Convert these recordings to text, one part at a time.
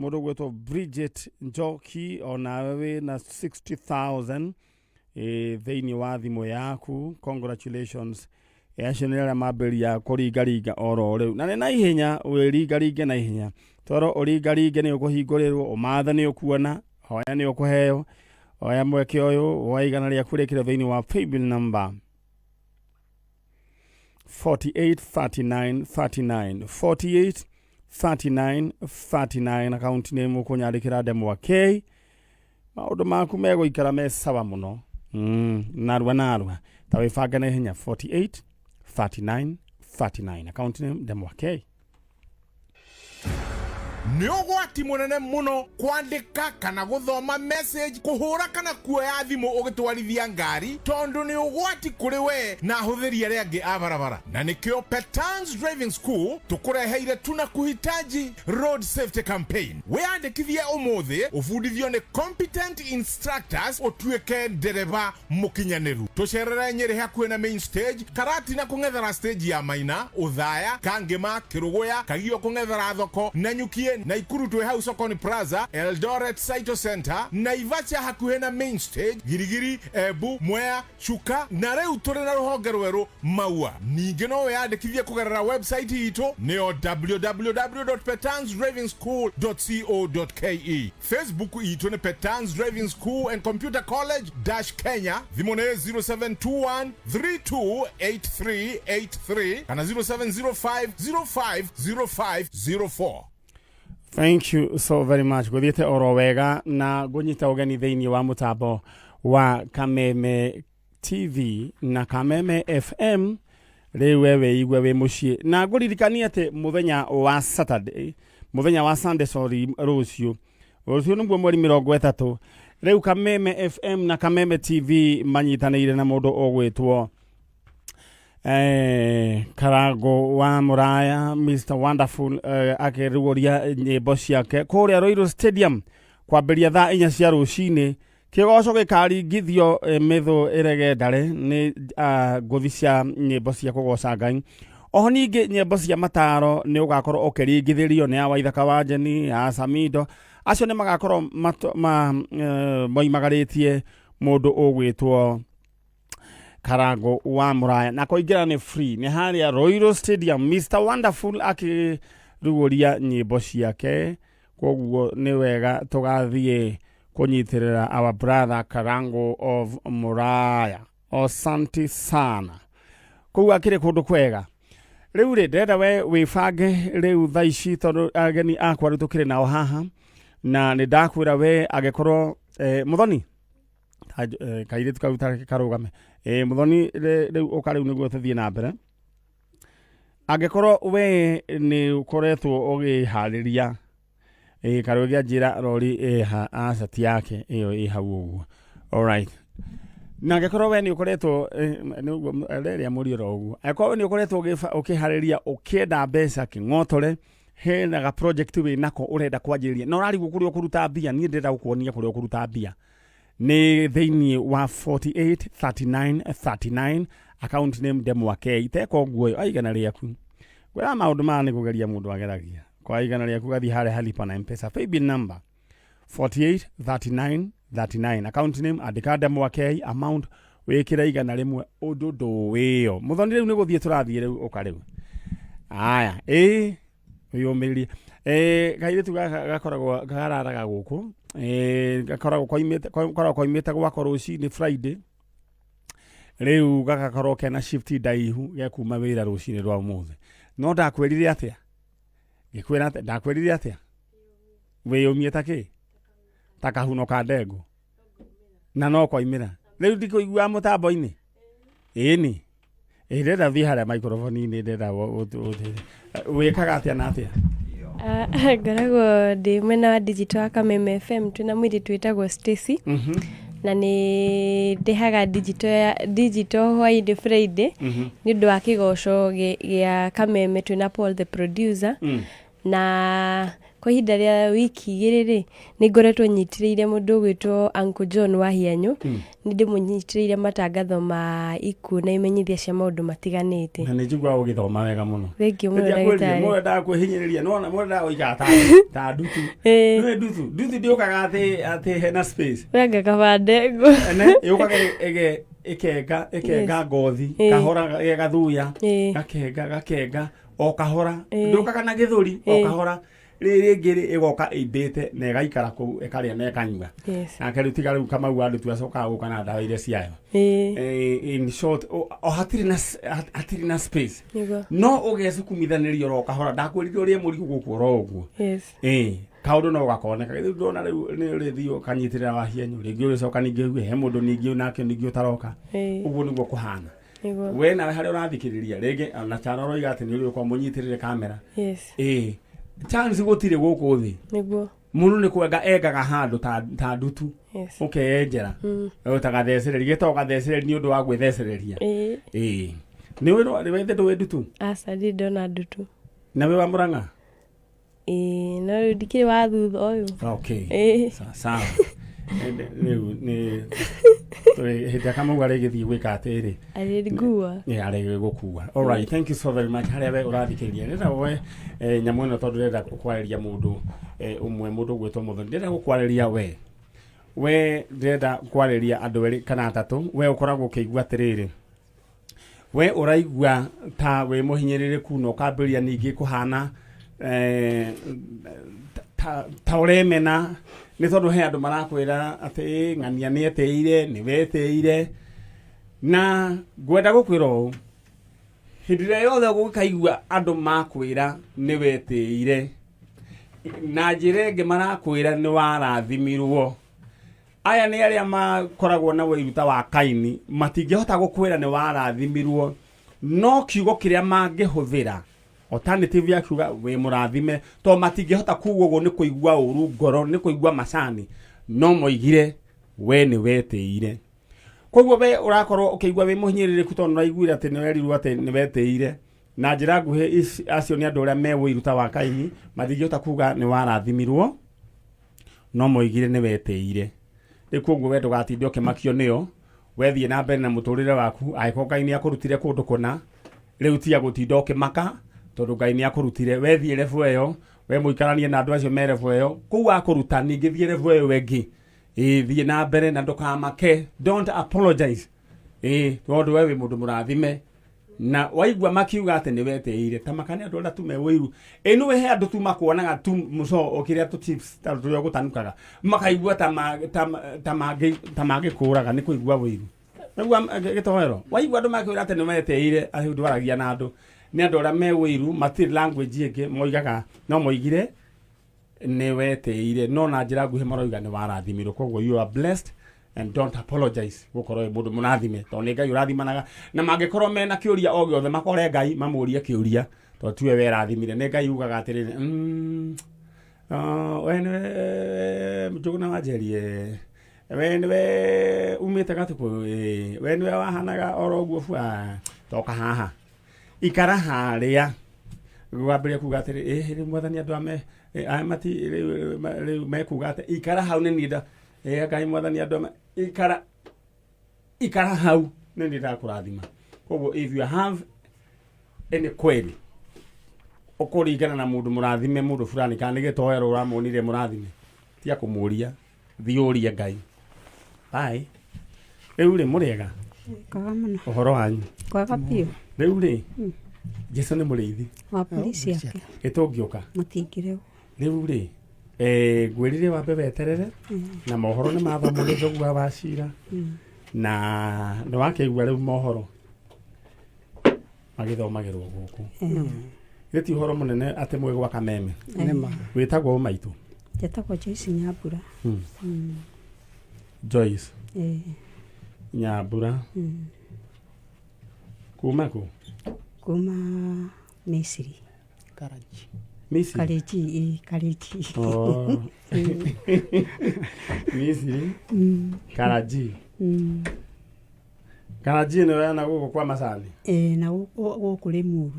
Mudo gweto Bridget Njoki onawe na 60,000 theini wa thimo yaku. Congratulations. Yashenera mabeli ya korigariga oro riu. Na na ihenya wirigarige na ihenya. Toro origarige ni ukuhingurerwo omatha ni ukuona hoya ni ukuheo. Oya mweke oyo waigana ria kurekira theini wa paybill number 483939 483939 account name ukunyarikira demo K. Maundu maku mego ikara me sawa muno. Narwa tawifanga na ihenya 483939 account name demo K. Niogwati munene muno kwandika kana guthoma message kuhura kana kuoya thimu ugitwarithia ngari tondu ni ugwati kuri we na huthiri aria angi a barabara na nikio Petans Driving School tukureheire tuna kuhitaji road safety campaign weyandikithie umuthi ufundithio ni competent instructors otuike ndereba mukinyaniru tucerere Nyeri hakuhe na main stage Karati na kungethera stage ya Maina Uthaya Kangema Kirugoya Kagio kungethera thoko na Nyukie Naikuru twe house Sokoni Plaza Eldoret Saito Center Naivasha hakuhe na main stage Girigiri Ebu Mwea Chuka na reu tore na ruhonge rweru Maua ninge no weyandikithie kugerera website ito neo www.petansdrivingschool.co.ke Facebook ito ni Petans Driving School and Computer College Kenya thimone 0721 328383 kana 0705050504. Thank you so very much. Guthiete oro wega na gunyita ugeni theini wa mutambo wa Kameme TV na Kameme FM rewewe igwe we mushie na guririkania ate muthenya wa Saturday muthenya wa Sunday rucio niguo mweri 30 reu Kameme FM na Kameme TV manyitanaire na mundu ogwitwo Karago wa Muraya Mr. Wonderful akirugoria nyimbo ciake kuria Royal Stadium kwambiria thaa 4 cia rucini kigoco gikaringithio mitho iregendare ni nguthi cia nyimbo cia kugoca Ngai. Oho ningi nyimbo cia mataro ni ugakorwo ukiringithirio ni Awaithaka wa Jeni Asamido acio ni magakorwo moimagaritie mundu ugwitwo Karago wa Muraya na kuingira ni free ni haria Royal Stadium Mr. Wonderful akirugoria nyimbo ciake koguo ni wega tugathie kunyitirira our brother Karago of Muraya asante sana koguo akire kundu kwega riu ri ndenda we wifange riu thaici tondu ageni akwa ritukire nao haha na ni ndakwira we agekorwo muthoni kaire tukaruta karugame muthoni riu ukariu niguo tuthie na mbere agekorwo we ni ukoretwo ugihariria karugia njira rori asati yake iyo hau uguo. All right, na agekorwo we ni ukoretwo niguo reria murioro uguo agekorwo ni ukoretwo ukihariria ukienda mbeca king'otore he na ga project we nako urenda kwanjiriria no rari gukuria kuruta mbia ni ndenda gukuonia kuria kuruta mbia ni theini wa 483939 account name demo K iteko guo aigana riaku gwera maundu mani kugeria mundu ageragia kwa aigana riaku gathi hare halipa na M-Pesa paybill number 483939 account name andika demo K amount wikira igana rimwe ududu wiyo muthoni riu ni guthie turathie riu ukariu aya uyumiririe kaire tu gakoragwo gararaga guku gakoragwo koimete gwako rucini Friday riu gagakorwo kena shift ndaihu gekuma wira rucini rwa umuthi no ndakwirire atia gikwira atia ndakwirire atia wiyumie taki takahuno ka ndego na no koimira riu ndikuigua mutambo-ini ni ndenda thi haria microphone ni ndenda wikaga atia na atia ngoragwo ndi mwena wa digital Kameme FM twina mwiri twitagwo Stacy na ni ndihaga digital hwaide Friday ni undu wa kigoco gia Kameme twina Paul the producer na kwa ihinda rĩa wiki igĩrĩ nĩ ngoretwo nyitĩrĩire mũndũ ũgwĩtwo Uncle John wa Hianyu nĩ ndĩmũnyitĩrĩire matangatho ma ikuũ na imenyithia cia maũndũ matiganĩte. Na nĩ njigua ũgĩthoma wega mũno. Thengiũ mũno ndagĩtarĩ. Mũndũ kwĩhinyĩrĩria no mũndũ ũiga ta ndutu. Nĩ ndutu ndĩũkaga atĩ hena space. Wenga kabande. Ne yũkaga ikenga ngothi kahora gathuya gakenga o kahora ndũkaga na gĩthũri o kahora rĩngĩ ĩgoka ĩmbĩte na ĩgaikara kũu ĩkarĩa na ĩkanyua nake rĩu tiga rĩu Kamau andũ tu acokaga gũka na ndawa iria ciayo in short o hatirĩ na space no ũgĩcukumithanĩrio o kahora ndakwĩrire ũrĩa mũrigo gũkũ oro ũguo kaũndũ no gakoneka rĩu ndona rĩu nĩ rĩthio kanyitĩrĩra wa Hianyu rĩngĩ ũrĩcoka ningĩ he mũndũ ningĩ nake ningĩ ũtaroka ũguo nĩguo kũhana we nawe harĩa ũrathikĩrĩria rĩngĩ na Charo roiga atĩ nĩ ũrĩũka mũnyitĩrĩre kamera chance gũtirĩ gũkũ thĩ nĩguo mũndũ nĩ kwenga engaga handũ ta ndutu ũkenjera ũtagathecereria gĩtagwo gathecereria nĩ ũndũ wa gwĩthecereria nĩ wethe ndũĩ ndutu aca ndi ndona ndutu na we wa Mũrang'a no rĩu ndikĩrĩ wa thutha ũyũ sawa rĩu nĩ hĩndĩ ya Kamau arĩgĩthiĩ gwĩka atĩrĩ arĩgũkua. All right, thank you so very much harĩa we ũrathikĩrĩria nĩta we nyamũ ĩno tondũ ndĩrenda kwarĩria mũndũ ũmwe mũndũ gwĩtwo Mũthoni ndĩrenda gũkwarĩria we ndĩrenda kwarĩria andũ erĩ kana atatũ we ũkoragwo ũkĩigua atĩrĩrĩ we ũraigua ta wĩ mũhinyĩrĩrĩku na ũkambĩrĩria ningĩ kũhana ta ũremena nĩ tondũ he andũ marakwĩra atĩ ng'ania nĩ etĩire nĩ wetĩire na ngwenda gũkwĩra ũũ hĩndĩ ĩrĩa yothe gũkaigua andũ makwĩra nĩ wetĩire na njĩra ĩngĩ marakwĩra nĩ warathimirwo aya nĩ arĩa makoragwo na wĩiru ta wa Kaini matingĩhota gũkwĩra nĩ warathimirwo no kiugo kĩrĩa mangĩhũthĩra alternative ya kiuga we mũrathime to matingĩhota kuuga ũguo nĩ kũigua ũru ngoro nĩ kũigua macani no moigire we nĩ wetĩire koguo we ũrakorwo ũkĩigua wĩ mũhinyĩrĩrĩku tondũ ũraiguire atĩ nĩ werirwo atĩ nĩ wetĩire na njĩra nguhĩ acio nĩ andũ arĩa me wĩiru ta wa Kaini matingĩhota kuuga nĩ warathimirwo no moigire nĩ wetĩire rĩu koguo we ndũgatinde ũkĩmakio nĩo wethiĩ na mbere na mũtũrĩre waku angĩkorwo Ngai nĩ akũrutire kũndũ kũna rĩu tiga gũtinda ũkĩmaka tondũ Ngai nĩ akũrutire wethiĩ level ĩyo we mũikaranie na andũ acio me level ĩyo kũu akũruta ningĩ thiĩ level ĩyo ĩngĩ thiĩ na mbere na ndũkamake don't apologize tondũ we wĩ mũndũ mũrathime na waigua makiuga atĩ nĩ wetĩire ta makane andũ arĩa tu me wĩiru nĩwe he andũ tu makuonaga tu mũco ũkĩrĩa tu chips ta tũrĩa gũtanukaga makaigua ta mangĩkũraga nĩ kũigua wĩiru nĩguo gĩtoero waigua andũ makwĩra atĩ nĩ wetĩire ahũ ndwaragia na andũ nĩ andũ arĩa me wĩiru matirĩ language ĩngĩ moigaga no moigire nĩ wetĩire no na njĩra nguhĩ maroiga nĩ warathimirwo koguo you are blessed and don't apologize gũkorwo mũndũ mũrathime tondũ nĩ Ngai ũrathimanaga na mangĩkorwo mena kĩũria o gĩothe makore Ngai mamũrie kĩũria tondũ tiwe werathimire nĩ Ngai ugaga atĩrĩrĩ we nĩwe Njũgũna wanjerie we nĩwe umĩte Gatukũ we nĩwe wahanaga oro ũguo bua toka haha ikara harĩa gwambĩrĩria kuuga atĩrĩ rĩu Mwathani andũ aya rĩu mekuga atĩ ikara hau nĩ niĩ Ngai Mwathani andũ ikara hau nĩ niĩ ndakũrathima koguo if you have any query ũkũringana na mũndũ mũrathime mũndũ fulani kana nĩ gĩtoero ũramuonire mũrathime tia kũmũria thiĩ ũrie Ngai bye rĩu rĩ mũrĩega kwaga mũno ũhoro wanyu kwaga piũ rĩu rĩ Jesu nĩ mũrĩithi wa polisi yake ĩtũngĩũka mũtingĩrĩu rĩu rĩ ngwĩrire wambe weterere na mohoro nĩ mathomwo nĩ Njogu wa Cira na nĩ wakĩigua rĩu mohoro magĩthomagĩrwo gũkũ gĩ ti ũhoro mũnene atĩ mwĩ gwa Kameme wĩtagwo maitũ njĩtagwo Joyce Nyambura Joyce Nyambura kuma kũ kuma Misiri Misiri Karachi Misiri Karachi nĩ wena gũkũ kwa macani na gũkũ Limuru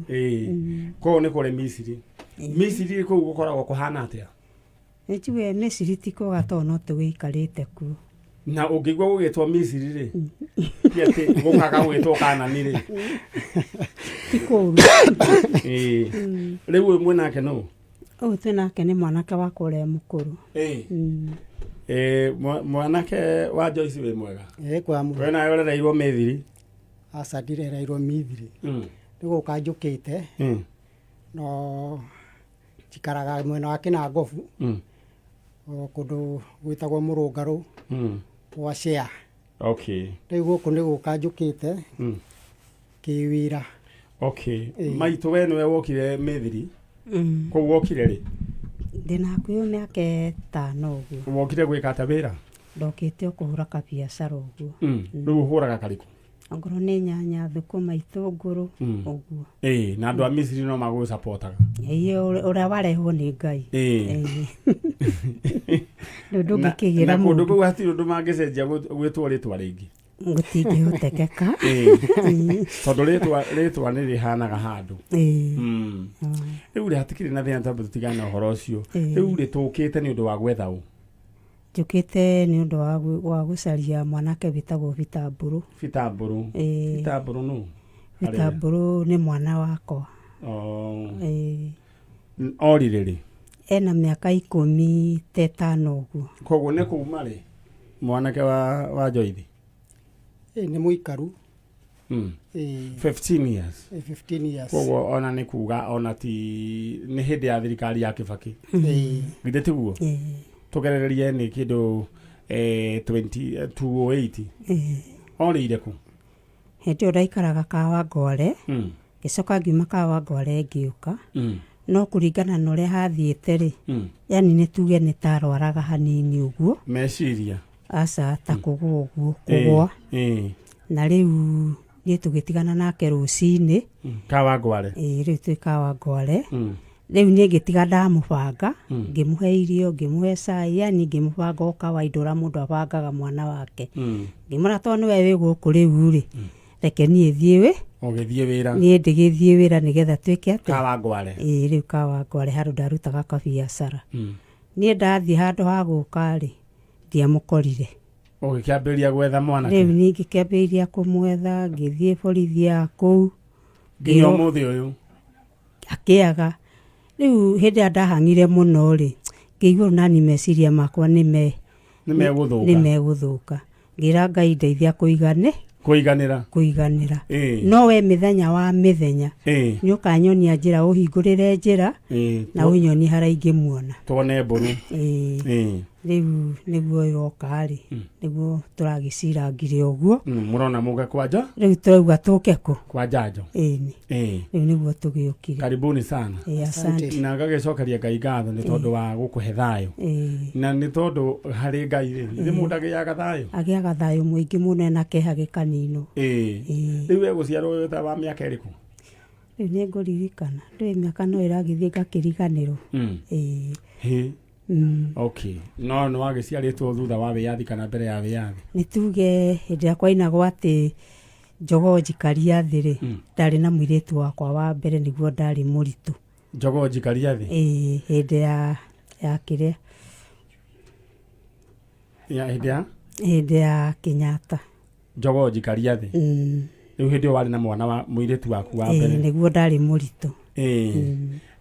kũu nĩ kũrĩ Misiri Misiri kå gå koragwo kå hana atä a nä njuge Misiri ti kwega tondå no tå gä ikarä te kuo na å ngä igua gå gä two Misiri rä atä gå kaka gå gä two Kanani rä ti kå ru rä u mwä nake no å yå twä nake nä mwanake wakwa å rä a må kå rå mwanake wa Joyce wä mwega kwa we nawe ũrereirwo Mĩthiri aca ndirereirwo Mĩthiri nĩ gũka njũkĩte no njikaraga mwena wa Kĩnangobu kũndũ gwĩtagwo Mũrũngarũ gwa Share okay rĩu gũkũ nĩ gũka njũkĩte kĩwĩra okay maitũ we nĩwe wokire Mĩthiri kũu wokire rĩ ndä nakuä mä aka 5 å guo wokire gwä ka ta wä ra ndokä te å kå hå ra kabiacara å guo rä u hå raga karä kå ongorwo nä nyanya thå maitå ngå rå å guo na andå a Misiri no magå supportaga å rä a warehwo nä Ngai rä u ndå ngä kä gä ra na kå ndå kå u hatirä å ndå mangä cenjia gwä two rä twa rä ingä gå tingä hå tekeka tondå rä twa nä rä hanaga handå rä u rä hatikirä na thä na tondå tå tigana å horo å cio rä u rä tå kä te nä å ndå wa gwetha å njå kä te nä å ndå wa gå caria mwanake wä tagwo Bitambå Bitambå no Bitambå nä mwana wakwa orire rä ena mä aka 15 å guo koguo nä kå uma rä mwanake wa Joyce nĩ mũikaru 15 years 15 years koguo ona nä kuga ona ti nä hä ndä ya thirikari ya Kibaki githä tiguo tå gerererie nä kä ndå 208 orä ire kå hä ndä ä yo ndaikaraga Kawangware ngä coka ngiuma Kawangware ngä å ka no kå ringana na å rä a hathiä te rä yani nä tuge nä tarwaraga hanini å guo meciria aca ta kå gå å guo kå gwa na rä u niä tå gä tigana nake rå cinä Kawangware rä u twä Kawangware rä u niä ngä tiga ndamå banga ngä må he irio ngä må he cai yani ngä må banga o kawaida å rä a må ndå abangaga mwana wake ngä må ra tondå nä we wä gå kå rä u rä reke niä thiä wä ũgĩthiĩ wĩra niĩ ndĩgĩthiĩ wĩra nĩgetha twĩke atĩ Kawangware rĩu Kawangware handũ ndarutaga kabiacara niĩ ndathiĩ handũ ha gũka rĩ ndiamũkorire ũgĩkĩambĩrĩria gwetha mwanake rĩu niĩ ngĩkĩambĩrĩria kũmwetha ngĩthiĩ borithi ya kũu nginya ũmũthĩ ũyũ akĩaga rĩu hĩndĩ ĩrĩa ndahang'ire mũno rĩ ngĩigua nani meciria makwa nĩ megũthũka ngĩra Ngai ndeithia kũiganĩra no we mĩthenya wa mĩthenya nĩ ũkanyonia njĩra ũhingũrĩre njĩra na ũnyonie harĩa ingĩmuona tuone mbũru rĩu nĩguo yoka rĩ nĩguo tũragĩcirangire ũguo mũrona mũge kwanja rĩu tũrauga tũke kũ kwa Njanjo rĩu nĩguo tũgĩũkire karibuni sana na ngagĩcokeria Ngai ngatho nĩ tondũ wa gũkũhe thayũ na nĩ tondũ harĩ Ngai rĩ mũndũ agĩaga thayũ mũingĩ mũno na kehage kanino rĩu egũciarwo ta wa mĩaka ĩrĩkũ rĩu nĩ ngũririkana ndũĩ mĩaka no ĩragĩthiĩ ngakĩriganĩrwo okay no nĩ wagĩciarĩtwo thutha wa wĩyathi kana mbere ya wĩyathi nĩ tuge hĩndĩ ĩrĩa kwainagwo atĩ njogoo njikaria thĩ rĩ ndarĩ na mũirĩtu wakwa wa mbere nĩguo ndarĩ mũritũ njogoo njikaria thĩ hĩndĩ ya kĩrĩa hĩndĩ ya Kenyatta njogoo njikaria thĩ rĩu hĩndĩ ĩyo warĩ na mwana wa mũirĩtu waku wa mbere nĩguo ndarĩ mũritũ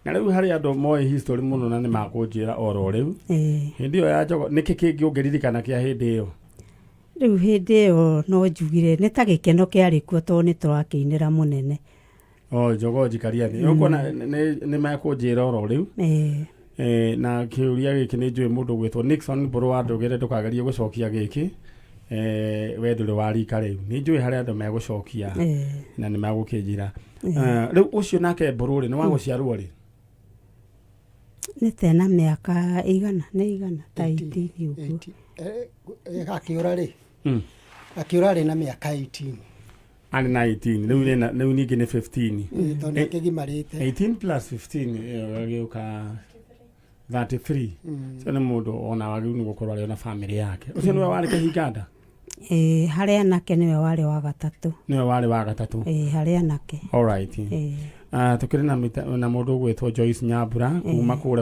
na rĩu harĩ andũ moĩ history mũno na nĩ makũnjĩra oro rĩu hĩndĩ ĩyo ya njogoo nĩkĩ kĩngĩ ũngĩririkana kĩa hĩndĩ ĩyo rĩu hĩndĩ ĩyo no njugire nĩ ta gĩkeno kĩarĩ kuo tondũ nĩ tũrakĩinĩra mũnene njogoo njikaria thĩ ũkuona nĩ makũnjĩra oro rĩu na kĩũria gĩkĩ nĩ njũĩ mũndũ gwĩtwo Nixon mbũrũ wa ndũgĩre ndũkagerie gũcokia gĩkĩ we ndũrĩ wa rika rĩu nĩ njũĩ harĩa andũ megũcokia na nĩ megũkĩnjĩra rĩu ũcio nake mbũrũ rĩ nĩ wa gũciarwo rĩ nĩ tena mĩaka igana ta 18 ũguo akĩũra rĩ na mĩaka 18 arĩ na 18 rĩu ningĩ nĩ 15 tondũ kĩgimarĩte 18 plus 15 gĩũka 33 cio nĩ mũndũ ona wagĩrĩirwo nĩ gũkorwo arĩ ona bamĩrĩ yake ũcio nĩwe warĩ kĩhinganda harĩ anake nĩwe warĩ wa gatatũ. Nĩwe warĩ wa gatatũ. Harĩ anake. Alright. Tukĩrĩ na mũndũ ũgwĩtwo Joyce Nyambura kuma kũrĩa